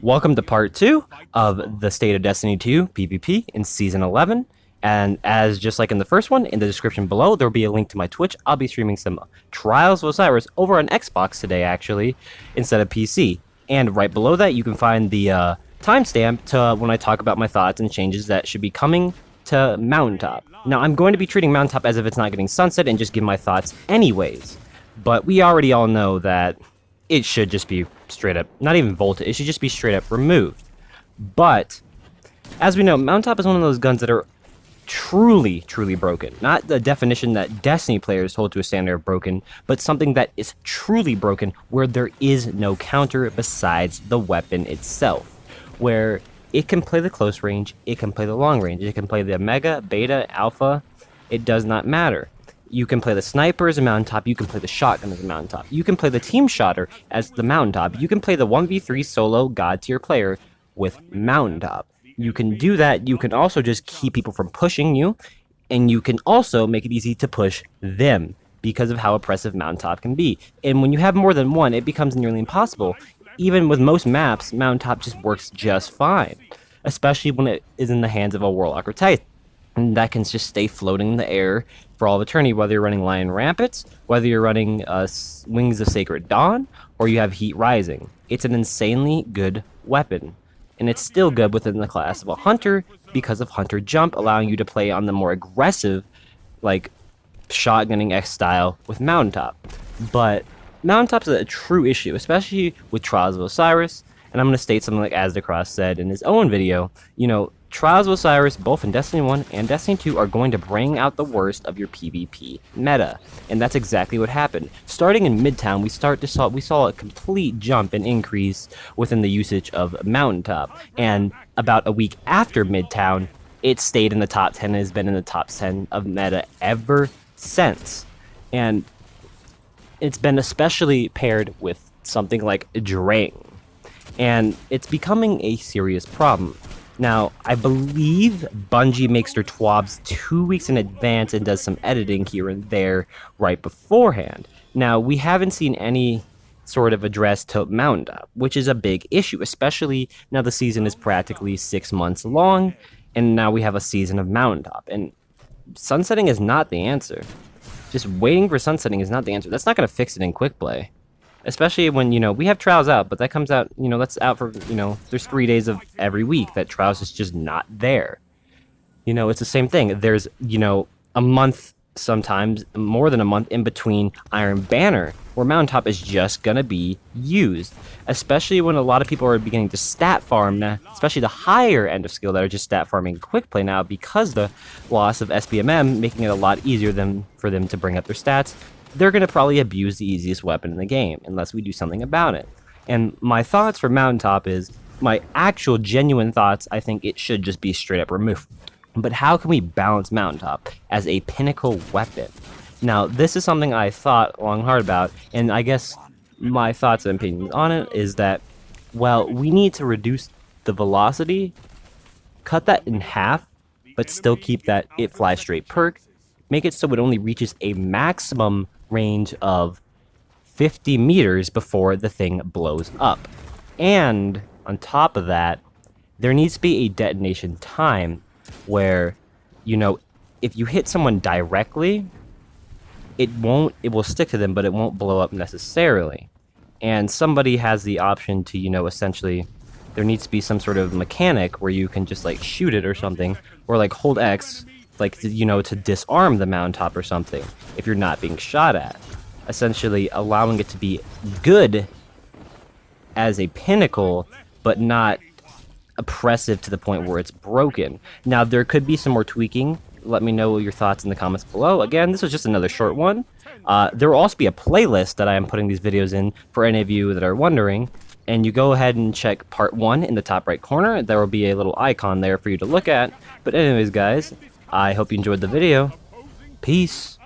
Welcome to part 2 of the State of Destiny 2 PvP in Season 11. And as just like in the first one, in the description below, there will be a link to my Twitch. I'll be streaming some Trials of Osiris over on Xbox today, actually, instead of PC. And right below that, you can find the timestamp to when I talk about my thoughts and changes that should be coming to Mountaintop. Now, I'm going to be treating Mountaintop as if it's not getting sunset and just give my thoughts anyways. But we already all know that it should just be straight up, not even vaulted, it should just be straight up removed. But, as we know, Mountaintop is one of those guns that are truly broken. Not the definition that Destiny players hold to a standard of broken, but something that is truly broken where there is no counter besides the weapon itself. Where it can play the close range, it can play the long range, it can play the Mega, Beta, Alpha, it does not matter. You can play the sniper as a mountaintop, you can play the shotgun as a mountaintop, you can play the team shotter as the mountaintop, you can play the 1v3 solo god tier player with mountaintop. You can do that, you can also just keep people from pushing you, and you can also make it easy to push them because of how oppressive mountaintop can be. And when you have more than one, it becomes nearly impossible. Even with most maps, mountaintop just works just fine, especially when it is in the hands of a Warlock or Titan. And that can just stay floating in the air for all of eternity, whether you're running Lion Rampants, whether you're running Wings of Sacred Dawn, or you have Heat Rising. It's an insanely good weapon, and it's still good within the class of a Hunter because of Hunter Jump, allowing you to play on the more aggressive, like, shotgunning X style with Mountaintop. But Mountaintop's a true issue, especially with Trials of Osiris, and I'm going to state something like Asdacross said in his own video, you know, Trials of Osiris, both in Destiny 1 and Destiny 2, are going to bring out the worst of your PvP meta. And that's exactly what happened. Starting in Midtown, we saw a complete jump and increase within the usage of Mountaintop. And about a week after Midtown, it stayed in the top 10 and has been in the top 10 of meta ever since. And it's been especially paired with something like Drain. And it's becoming a serious problem. Now, I believe Bungie makes their TWABs 2 weeks in advance and does some editing here and there right beforehand. Now, we haven't seen any sort of address to Mountaintop, which is a big issue, especially now the season is practically 6 months long, and now we have a season of Mountaintop. And sunsetting is not the answer. Just waiting for sunsetting is not the answer. That's not going to fix it in quick play. Especially when, you know, we have Trials out, but that comes out, you know, that's out for, you know, there's 3 days of every week that Trials is just not there. You know, it's the same thing. There's, you know, a month, sometimes more than a month in between Iron Banner, where Mountaintop is just gonna be used. Especially when a lot of people are beginning to stat farm now, especially the higher end of skill that are just stat farming quick play now because the loss of SBMM making it a lot easier for them to bring up their stats. They're going to probably abuse the easiest weapon in the game, unless we do something about it. And my thoughts for Mountaintop is, my actual genuine thoughts, I think it should just be straight up removed. But how can we balance Mountaintop as a pinnacle weapon? Now, this is something I thought long and hard about, and I guess my thoughts and opinions on it is that, well, we need to reduce the velocity, cut that in half, but still keep that It Flies Straight perk, make it so it only reaches a maximum range of 50 meters before the thing blows up. And on top of that, there needs to be a detonation time where, you know, if you hit someone directly, it will stick to them, but it won't blow up necessarily. And somebody has the option to, you know, essentially, there needs to be some sort of mechanic where you can just like shoot it or something, or like hold X, like, you know, to disarm the Mountaintop or something if you're not being shot at. Essentially allowing it to be good as a pinnacle, but not oppressive to the point where it's broken. Now, there could be some more tweaking. Let me know your thoughts in the comments below. Again, this was just another short one. There will also be a playlist that I am putting these videos in for any of you that are wondering. And you go ahead and check part 1 in the top right corner. There will be a little icon there for you to look at. But anyways, guys, I hope you enjoyed the video. Peace.